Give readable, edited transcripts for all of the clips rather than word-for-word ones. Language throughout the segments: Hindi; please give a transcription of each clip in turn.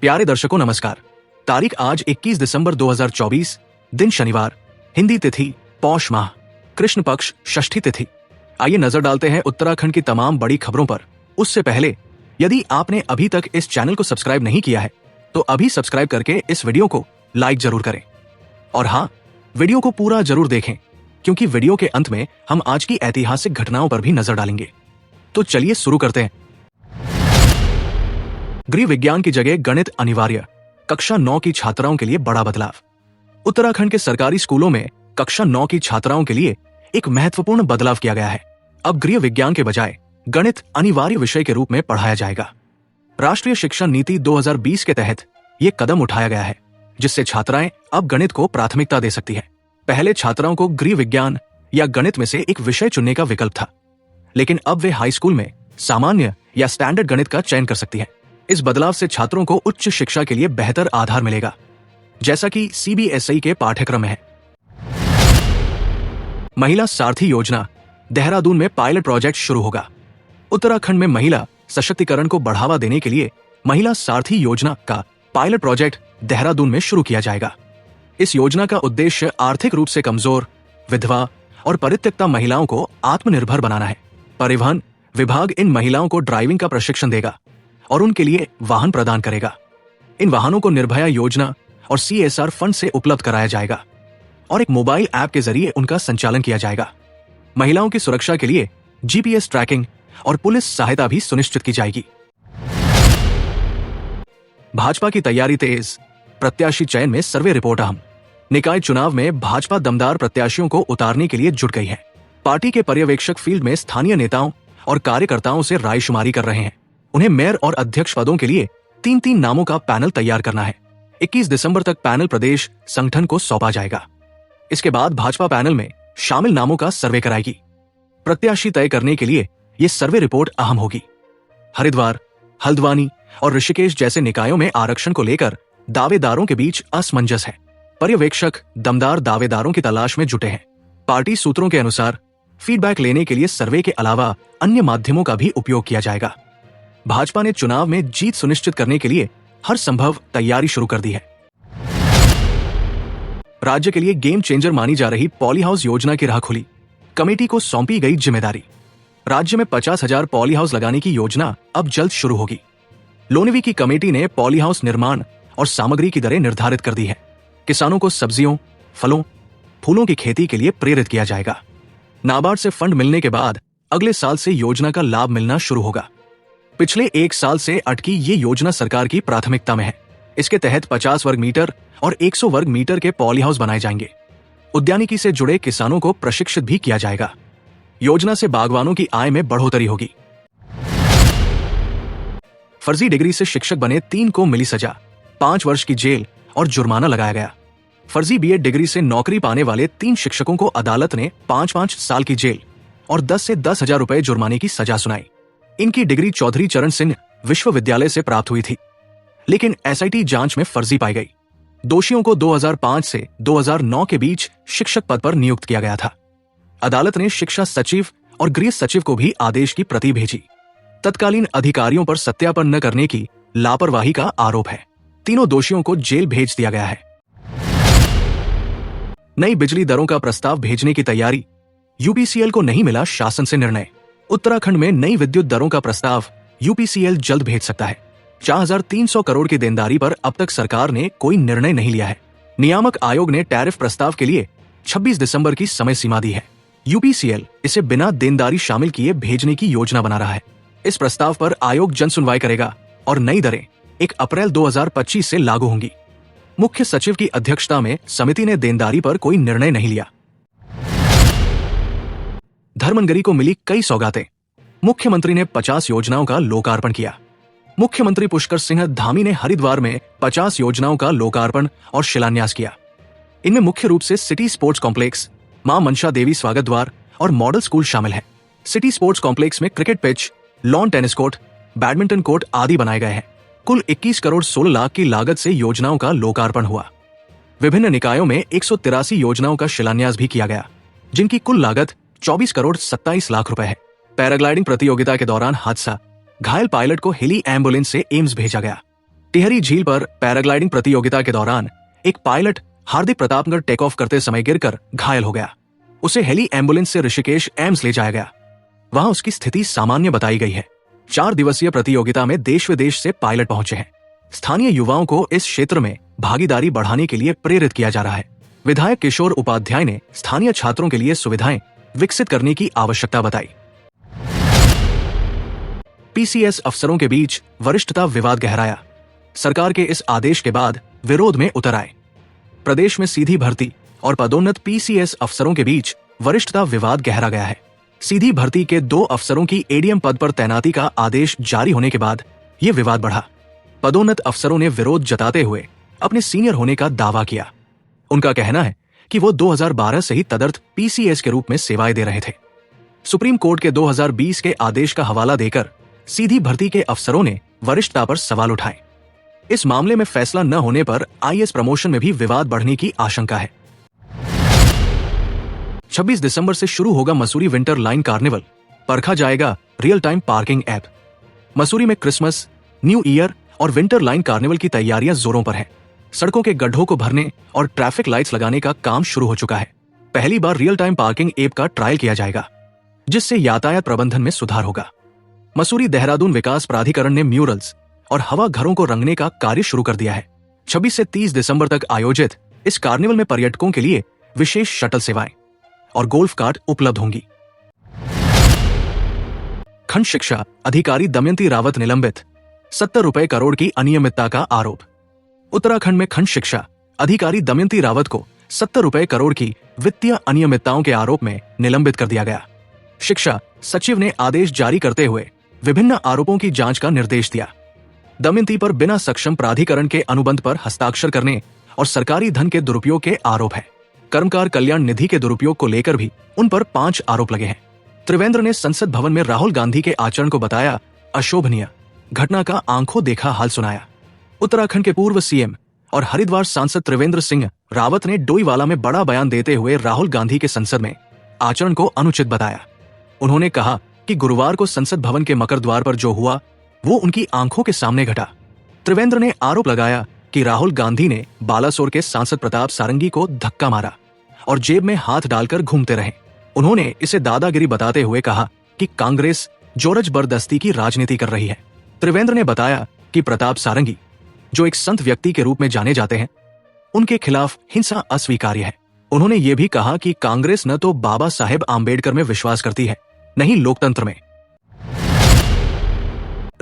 प्यारे दर्शकों नमस्कार। तारीख आज 21 दिसंबर 2024, दिन शनिवार, हिंदी तिथि पौष माह, कृष्ण पक्ष षष्ठी तिथि। आइए नजर डालते हैं उत्तराखंड की तमाम बड़ी खबरों पर। उससे पहले यदि आपने अभी तक इस चैनल को सब्सक्राइब नहीं किया है तो अभी सब्सक्राइब करके इस वीडियो को लाइक जरूर करें। और हाँ, वीडियो को पूरा जरूर देखें क्योंकि वीडियो के अंत में हम आज की ऐतिहासिक घटनाओं पर भी नजर डालेंगे। तो चलिए शुरू करते हैं। गृह विज्ञान की जगह गणित अनिवार्य, कक्षा 9 की छात्राओं के लिए बड़ा बदलाव। उत्तराखंड के सरकारी स्कूलों में कक्षा 9 की छात्राओं के लिए एक महत्वपूर्ण बदलाव किया गया है। अब गृह विज्ञान के बजाय गणित अनिवार्य विषय के रूप में पढ़ाया जाएगा। राष्ट्रीय शिक्षा नीति 2020 के तहत यह कदम उठाया गया है, जिससे छात्राएं अब गणित को प्राथमिकता दे सकती है। पहले छात्राओं को गृह विज्ञान या गणित में से एक विषय चुनने का विकल्प था, लेकिन अब वे हाई स्कूल में सामान्य या स्टैंडर्ड गणित का चयन कर सकती है। इस बदलाव से छात्रों को उच्च शिक्षा के लिए बेहतर आधार मिलेगा, जैसा कि CBSE के पाठ्यक्रम में है। महिला सारथी योजना, देहरादून में पायलट प्रोजेक्ट शुरू होगा। उत्तराखंड में महिला सशक्तिकरण को बढ़ावा देने के लिए महिला सारथी योजना का पायलट प्रोजेक्ट देहरादून में शुरू किया जाएगा। इस योजना का उद्देश्य आर्थिक रूप से कमजोर, विधवा और परित्यक्ता महिलाओं को आत्मनिर्भर बनाना है। परिवहन विभाग इन महिलाओं को ड्राइविंग का प्रशिक्षण देगा और उनके लिए वाहन प्रदान करेगा। इन वाहनों को निर्भया योजना और CSR फंड से उपलब्ध कराया जाएगा और एक मोबाइल ऐप के जरिए उनका संचालन किया जाएगा। महिलाओं की सुरक्षा के लिए GPS ट्रैकिंग और पुलिस सहायता भी सुनिश्चित की जाएगी। भाजपा की तैयारी तेज, प्रत्याशी चयन में सर्वे रिपोर्ट अहम। निकाय चुनाव में भाजपा दमदार प्रत्याशियों को उतारने के लिए जुट गई है। पार्टी के पर्यवेक्षक फील्ड में स्थानीय नेताओं और कार्यकर्ताओं से रायशुमारी कर रहे हैं। उन्हें मेयर और अध्यक्ष पदों के लिए 3-3 नामों का पैनल तैयार करना है। 21 दिसंबर तक पैनल प्रदेश संगठन को सौंपा जाएगा। इसके बाद भाजपा पैनल में शामिल नामों का सर्वे कराएगी। प्रत्याशी तय करने के लिए यह सर्वे रिपोर्ट अहम होगी। हरिद्वार, हल्द्वानी और ऋषिकेश जैसे निकायों में आरक्षण को लेकर दावेदारों के बीच असमंजस है। पर्यवेक्षक दमदार दावेदारों की तलाश में जुटे हैं। पार्टी सूत्रों के अनुसार फीडबैक लेने के लिए सर्वे के अलावा अन्य माध्यमों का भी उपयोग किया जाएगा। भाजपा ने चुनाव में जीत सुनिश्चित करने के लिए हर संभव तैयारी शुरू कर दी है। राज्य के लिए गेम चेंजर मानी जा रही पॉली हाउस योजना की राह खुली। कमेटी को सौंपी गई जिम्मेदारी। राज्य में 50,000 पॉली हाउस लगाने की योजना अब जल्द शुरू होगी। लोनिवी की कमेटी ने पॉली हाउस निर्माण और सामग्री की दरें निर्धारित कर दी है। किसानों को सब्जियों, फलों, फूलों की खेती के लिए प्रेरित किया जाएगा। नाबार्ड से फंड मिलने के बाद अगले साल से योजना का लाभ मिलना शुरू होगा। पिछले 1 साल से अटकी ये योजना सरकार की प्राथमिकता में है। इसके तहत 50 वर्ग मीटर और 100 वर्ग मीटर के पॉली हाउस बनाए जाएंगे। उद्यानिकी से जुड़े किसानों को प्रशिक्षित भी किया जाएगा। योजना से बागवानों की आय में बढ़ोतरी होगी। फर्जी डिग्री से शिक्षक बने 3 को मिली सजा, 5 वर्ष की जेल और जुर्माना लगाया गया। फर्जी BEd डिग्री से नौकरी पाने वाले 3 शिक्षकों को अदालत ने 5-5 साल की जेल और 10 से 10,000 रुपए जुर्माने की सजा सुनाई। इनकी डिग्री चौधरी चरण सिंह विश्वविद्यालय से प्राप्त हुई थी, लेकिन SIT जांच में फर्जी पाई गई। दोषियों को 2005 से 2009 के बीच शिक्षक पद पर नियुक्त किया गया था। अदालत ने शिक्षा सचिव और गृह सचिव को भी आदेश की प्रति भेजी। तत्कालीन अधिकारियों पर सत्यापन न करने की लापरवाही का आरोप है। तीनों दोषियों को जेल भेज दिया गया है। नई बिजली दरों का प्रस्ताव भेजने की तैयारी। UPCL को नहीं मिला शासन से निर्णय। उत्तराखंड में नई विद्युत दरों का प्रस्ताव UPCL जल्द भेज सकता है। 4,300 करोड़ की देनदारी पर अब तक सरकार ने कोई निर्णय नहीं लिया है। नियामक आयोग ने टैरिफ प्रस्ताव के लिए 26 दिसंबर की समय सीमा दी है। UPCL इसे बिना देनदारी शामिल किए भेजने की योजना बना रहा है। इस प्रस्ताव पर आयोग जनसुनवाई करेगा और नई दरें 1 अप्रैल 2025 से लागू होंगी। मुख्य सचिव की अध्यक्षता में समिति ने देनदारी पर कोई निर्णय नहीं लिया। धर्मनगरी को मिली कई सौगातें। मुख्यमंत्री ने 50 योजनाओं का लोकार्पण किया। मुख्यमंत्री पुष्कर सिंह धामी ने हरिद्वार में 50 योजनाओं का लोकार्पण और शिलान्यास किया। इनमें मुख्य रूप से सिटी स्पोर्ट्स कॉम्प्लेक्स, मां मनसा देवी स्वागत द्वार और मॉडल स्कूल शामिल है। सिटी स्पोर्ट्स कॉम्प्लेक्स में cricket pitch, lawn tennis court, badminton court आदि बनाए गए हैं। कुल 21 करोड़ 16 लाख की लागत से योजनाओं का लोकार्पण हुआ। विभिन्न निकायों में 183 योजनाओं का शिलान्यास भी किया गया, जिनकी कुल लागत 24 करोड़ 27 लाख रुपए है। पैराग्लाइडिंग प्रतियोगिता के दौरान हादसा, घायल पायलट को हेली एम्बुलेंस से एम्स भेजा गया। टिहरी झील पर पैराग्लाइडिंग प्रतियोगिता के दौरान एक पायलट हार्दिक प्रतापगढ़ टेक ऑफ करते समय गिरकर घायल हो गया। उसे हेली एम्बुलेंस से ऋषिकेश एम्स ले जाया गया। वहां उसकी स्थिति सामान्य बताई गई है। 4 दिवसीय प्रतियोगिता में देश विदेश से पायलट पहुंचे हैं। स्थानीय युवाओं को इस क्षेत्र में भागीदारी बढ़ाने के लिए प्रेरित किया जा रहा है। विधायक किशोर उपाध्याय ने स्थानीय छात्रों के लिए सुविधाएं विकसित करने की आवश्यकता बताई। पीसीएस अफसरों के बीच वरिष्ठता विवाद गहराया। सरकार के इस आदेश के बाद विरोध में उतर आए। प्रदेश में सीधी भर्ती और पदोन्नत पीसीएस अफसरों के बीच वरिष्ठता विवाद गहरा गया है। सीधी भर्ती के 2 अफसरों की एडीएम पद पर तैनाती का आदेश जारी होने के बाद यह विवाद बढ़ा। पदोन्नत अफसरों ने विरोध जताते हुए अपने सीनियर होने का दावा किया। उनका कहना है कि वो 2012 से ही तदर्थ पीसीएस के रूप में सेवाएं दे रहे थे। सुप्रीम कोर्ट के 2020 के आदेश का हवाला देकर सीधी भर्ती के अफसरों ने वरिष्ठता पर सवाल उठाए। इस मामले में फैसला न होने पर आईएएस प्रमोशन में भी विवाद बढ़ने की आशंका है। 26 दिसंबर से शुरू होगा मसूरी विंटर लाइन कार्निवल। परखा जाएगा real time parking app. Mussoorie में क्रिसमस, न्यू ईयर और विंटर लाइन कार्निवल की तैयारियां जोरों पर हैं। सड़कों के गड्ढों को भरने और ट्रैफिक लाइट्स लगाने का काम शुरू हो चुका है। पहली बार रियल टाइम पार्किंग ऐप का ट्रायल किया जाएगा, जिससे यातायात प्रबंधन में सुधार होगा। मसूरी देहरादून विकास प्राधिकरण ने म्यूरल्स और हवा घरों को रंगने का कार्य शुरू कर दिया है। 26 से 30 दिसंबर तक आयोजित इस कार्निवल में पर्यटकों के लिए विशेष शटल सेवाएं और गोल्फ कार्ट उपलब्ध होंगी। खंड शिक्षा अधिकारी दमयंती रावत निलंबित। 70 रुपए करोड़ की अनियमितता का आरोप। उत्तराखंड में खंड शिक्षा अधिकारी दमयंती रावत को 70 रुपए करोड़ की वित्तीय अनियमितताओं के आरोप में निलंबित कर दिया गया। शिक्षा सचिव ने आदेश जारी करते हुए विभिन्न आरोपों की जांच का निर्देश दिया। दमयंती पर बिना सक्षम प्राधिकरण के अनुबंध पर हस्ताक्षर करने और सरकारी धन के दुरुपयोग के आरोप है। कर्मकार कल्याण निधि के दुरुपयोग को लेकर भी उन पर 5 आरोप लगे हैं। त्रिवेंद्र ने संसद भवन में राहुल गांधी के आचरण को बताया अशोभनीय। घटना का आंखों देखा हाल सुनाया। उत्तराखंड के पूर्व सीएम और हरिद्वार सांसद त्रिवेंद्र सिंह रावत ने डोईवाला में बड़ा बयान देते हुए राहुल गांधी के संसद में आचरण को अनुचित बताया। उन्होंने कहा कि गुरुवार को संसद भवन के मकर द्वार पर जो हुआ वो उनकी आंखों के सामने घटा। त्रिवेंद्र ने आरोप लगाया कि राहुल गांधी ने बालासोर के सांसद प्रताप सारंगी को धक्का मारा और जेब में हाथ डालकर घूमते रहे। उन्होंने इसे दादागिरी बताते हुए कहा कि कांग्रेस जोर जबरदस्ती की राजनीति कर रही है। त्रिवेंद्र ने बताया कि प्रताप सारंगी, जो एक संत व्यक्ति के रूप में जाने जाते हैं, उनके खिलाफ हिंसा अस्वीकार्य है। उन्होंने ये भी कहा कि कांग्रेस न तो बाबा साहेब आम्बेडकर में विश्वास करती है, न ही लोकतंत्र में।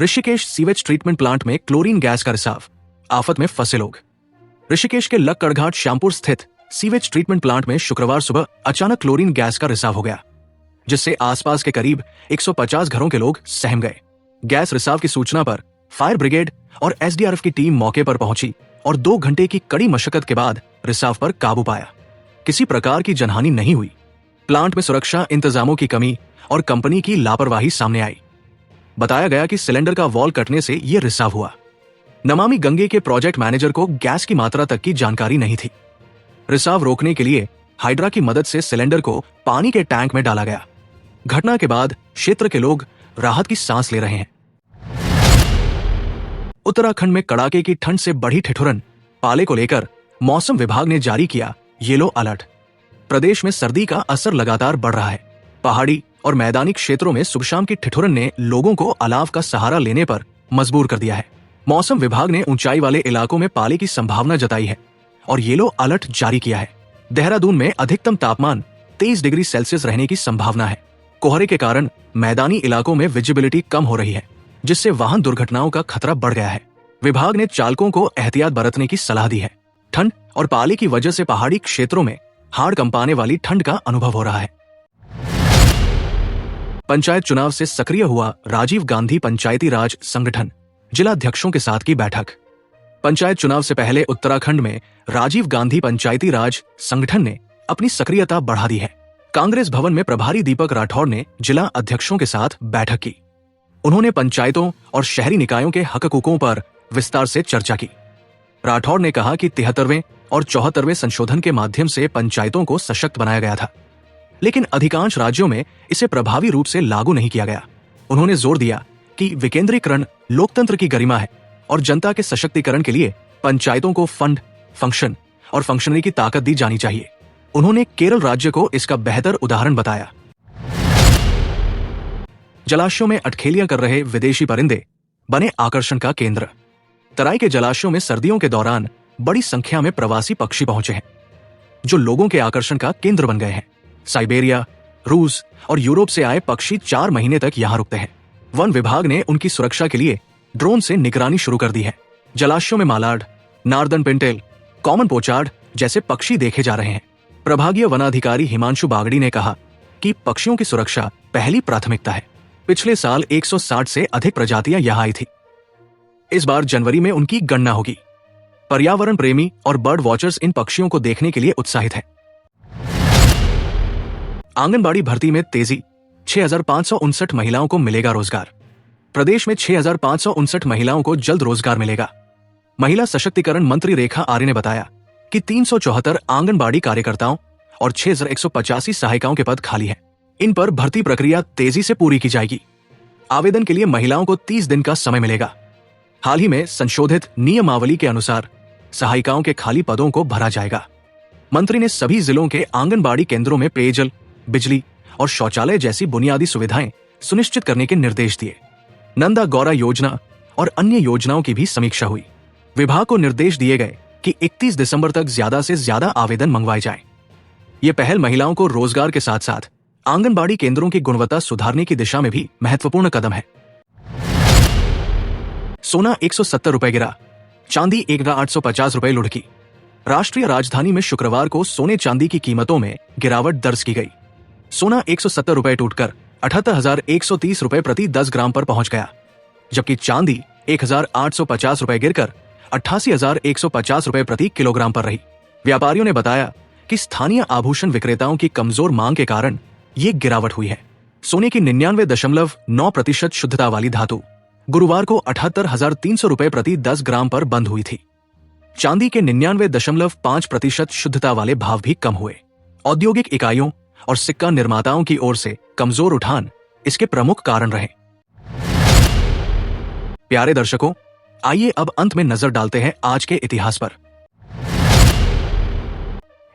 ऋषिकेश सीवेज ट्रीटमेंट प्लांट में क्लोरीन गैस का रिसाव, आफत में फंसे लोग। ऋषिकेश के लक्कड़घाट श्यामपुर स्थित सीवेज ट्रीटमेंट प्लांट में शुक्रवार सुबह अचानक क्लोरीन गैस का रिसाव हो गया, जिससे आसपास के करीब 150 घरों के लोग सहम गए। गैस रिसाव की सूचना पर फायर ब्रिगेड और एसडीआरएफ की टीम मौके पर पहुंची और 2 घंटे की कड़ी मशक्कत के बाद रिसाव पर काबू पाया। किसी प्रकार की जनहानि नहीं हुई। प्लांट में सुरक्षा इंतजामों की कमी और कंपनी की लापरवाही सामने आई। बताया गया कि सिलेंडर का वॉल कटने से यह रिसाव हुआ। नमामि गंगे के प्रोजेक्ट मैनेजर को गैस की मात्रा तक की जानकारी नहीं थी। रिसाव रोकने के लिए हाइड्रा की मदद से सिलेंडर को पानी के टैंक में डाला गया। घटना के बाद क्षेत्र के लोग राहत की सांस ले रहे हैं। उत्तराखंड में कड़ाके की ठंड से बढ़ी ठिठुरन, पाले को लेकर मौसम विभाग ने जारी किया येलो अलर्ट। प्रदेश में सर्दी का असर लगातार बढ़ रहा है। पहाड़ी और मैदानी क्षेत्रों में सुबह शाम की ठिठुरन ने लोगों को अलाव का सहारा लेने पर मजबूर कर दिया है। मौसम विभाग ने ऊंचाई वाले इलाकों में पाले की संभावना जताई है और येलो अलर्ट जारी किया है। देहरादून में अधिकतम तापमान 23 डिग्री सेल्सियस रहने की संभावना है। कोहरे के कारण मैदानी इलाकों में विजिबिलिटी कम हो रही है, जिससे वाहन दुर्घटनाओं का खतरा बढ़ गया है। विभाग ने चालकों को एहतियात बरतने की सलाह दी है। ठंड और पाले की वजह से पहाड़ी क्षेत्रों में हाड़ कंपाने वाली ठंड का अनुभव हो रहा है। पंचायत चुनाव से सक्रिय हुआ राजीव गांधी पंचायती राज संगठन, जिला अध्यक्षों के साथ की बैठक। पंचायत चुनाव से पहले उत्तराखंड में राजीव गांधी पंचायती राज संगठन ने अपनी सक्रियता बढ़ा दी है। कांग्रेस भवन में प्रभारी दीपक राठौड़ ने जिला अध्यक्षों के साथ बैठक की। उन्होंने पंचायतों और शहरी निकायों के हकूकों पर विस्तार से चर्चा की। राठौड़ ने कहा कि 73वें और 74वें संशोधन के माध्यम से पंचायतों को सशक्त बनाया गया था, लेकिन अधिकांश राज्यों में इसे प्रभावी रूप से लागू नहीं किया गया। उन्होंने जोर दिया कि विकेंद्रीकरण लोकतंत्र की गरिमा है और जनता के सशक्तिकरण के लिए पंचायतों को फंड, फंक्शन और फंक्शनरी की ताकत दी जानी चाहिए। उन्होंने केरल राज्य को इसका बेहतर उदाहरण बताया। जलाशयों में अटखेलियां कर रहे विदेशी परिंदे बने आकर्षण का केंद्र। तराई के जलाशयों में सर्दियों के दौरान बड़ी संख्या में प्रवासी पक्षी पहुंचे हैं, जो लोगों के आकर्षण का केंद्र बन गए हैं। साइबेरिया, रूस और यूरोप से आए पक्षी 4 महीने तक यहां रुकते हैं। वन विभाग ने उनकी सुरक्षा के लिए ड्रोन से निगरानी शुरू कर दी है। जलाशयों में Malad, northern pintail, common pochard जैसे पक्षी देखे जा रहे हैं। प्रभागीय वनाधिकारी हिमांशु बागड़ी ने कहा कि पक्षियों की सुरक्षा पहली प्राथमिकता है। पिछले साल 160 से अधिक प्रजातियां यहां आई थी। इस बार जनवरी में उनकी गणना होगी। पर्यावरण प्रेमी और बर्ड वॉचर्स इन पक्षियों को देखने के लिए उत्साहित हैं। आंगनबाड़ी भर्ती में तेजी, 6,559 महिलाओं को मिलेगा रोजगार। प्रदेश में 6,559 महिलाओं को जल्द रोजगार मिलेगा। महिला सशक्तिकरण मंत्री रेखा आर्य ने बताया कि 374 आंगनबाड़ी कार्यकर्ताओं और 6,185 सहायिकाओं के पद खाली हैं। इन पर भर्ती प्रक्रिया तेजी से पूरी की जाएगी। आवेदन के लिए महिलाओं को 30 दिन का समय मिलेगा। हाल ही में संशोधित नियमावली के अनुसार सहायिकाओं के खाली पदों को भरा जाएगा। मंत्री ने सभी जिलों के आंगनबाड़ी केंद्रों में पेयजल, बिजली और शौचालय जैसी बुनियादी सुविधाएं सुनिश्चित करने के निर्देश दिए। नंदा गौरा योजना और अन्य योजनाओं की भी समीक्षा हुई। विभाग को निर्देश दिए गए कि 31 दिसंबर तक ज्यादा से ज्यादा आवेदन मंगवाए जाएं। ये पहल महिलाओं को रोजगार के साथ साथ आंगनबाड़ी केंद्रों की गुणवत्ता सुधारने की दिशा में भी महत्वपूर्ण कदम है। सोना 170 रुपए गिरा, चांदी 1,850 रुपए लुढ़की। राष्ट्रीय राजधानी में शुक्रवार को सोने चांदी की कीमतों में गिरावट दर्ज की गई। सोना 170 रुपए टूटकर 78,130 रुपए प्रति 10 ग्राम पर पहुंच गया, जबकि चांदी 1,850 रुपए गिरकर 88,150 रुपए प्रति किलोग्राम पर रही। व्यापारियों ने बताया कि स्थानीय आभूषण विक्रेताओं की कमजोर मांग के कारण ये गिरावट हुई है। सोने की 99.9% शुद्धता वाली धातु गुरुवार को 78,300 रुपए प्रति 10 ग्राम पर बंद हुई थी। चांदी के 99.5% शुद्धता वाले भाव भी कम हुए। औद्योगिक इकाइयों और सिक्का निर्माताओं की ओर से कमजोर उठान इसके प्रमुख कारण रहे। प्यारे दर्शकों, आइए अब अंत में नजर डालते हैं आज के इतिहास पर।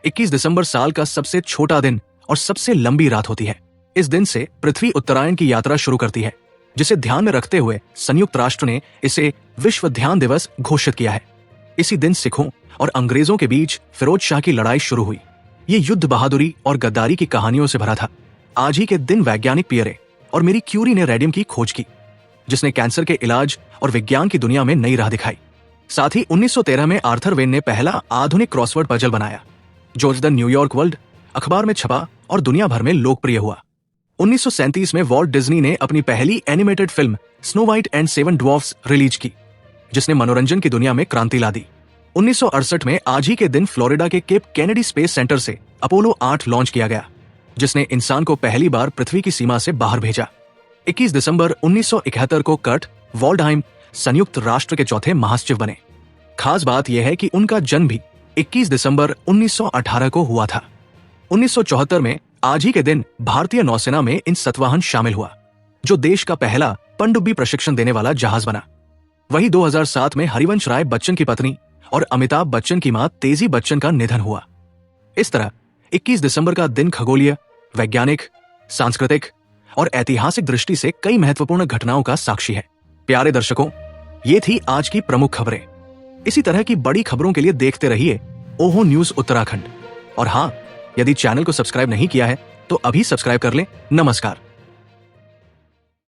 21 दिसंबर साल का सबसे छोटा दिन और सबसे लंबी रात होती है। इस दिन से पृथ्वी उत्तरायण की यात्रा शुरू करती है, जिसे ध्यान में रखते हुए संयुक्त राष्ट्र ने इसे विश्व ध्यान दिवस घोषित किया है। इसी दिन सिखों और अंग्रेजों के बीच फिरोज शाह की लड़ाई शुरू हुई। ये युद्ध बहादुरी और गद्दारी की कहानियों से भरा था। आज ही के दिन वैज्ञानिक पियरे और मेरी क्यूरी ने रेडियम की खोज की, जिसने कैंसर के इलाज और विज्ञान की दुनिया में नई राह दिखाई। साथ ही 1913 में आर्थर वेन ने पहला आधुनिक क्रॉसवर्ड पजल बनाया, जो द न्यूयॉर्क वर्ल्ड अखबार में छपा और दुनिया भर में लोकप्रिय हुआ। 1937 में वॉल्ट डिज्नी ने अपनी पहली animated film snow white and 7 dwarfs release की, जिसने मनोरंजन की दुनिया में क्रांति ला दी। 1968 में आज ही के दिन फ्लोरिडा के केप कैनेडी स्पेस सेंटर से अपोलो 8 लॉन्च किया गया, जिसने इंसान को पहली बार पृथ्वी की सीमा से बाहर भेजा। 21 दिसंबर 1971 को कर्ट वॉल्डहाइम संयुक्त राष्ट्र के चौथे महासचिव बने। खास बात यह है कि उनका जन्म भी 21 दिसंबर 1918 को हुआ था। 1974 में आज ही के दिन भारतीय नौसेना में इन सतवाहन शामिल हुआ, जो देश का पहला पनडुब्बी प्रशिक्षण देने वाला जहाज बना। वहीं 2007 में हरिवंश राय बच्चन की पत्नी और अमिताभ बच्चन की मां तेजी बच्चन का निधन हुआ। इस तरह 21 दिसंबर का दिन खगोलीय, वैज्ञानिक, सांस्कृतिक और ऐतिहासिक दृष्टि से कई महत्वपूर्ण घटनाओं का साक्षी है। प्यारे दर्शकों, ये थी आज की प्रमुख खबरें। इसी तरह की बड़ी खबरों के लिए देखते रहिए ओहो न्यूज उत्तराखंड। और हाँ, यदि चैनल को सब्सक्राइब नहीं किया है तो अभी सब्सक्राइब कर लें। नमस्कार।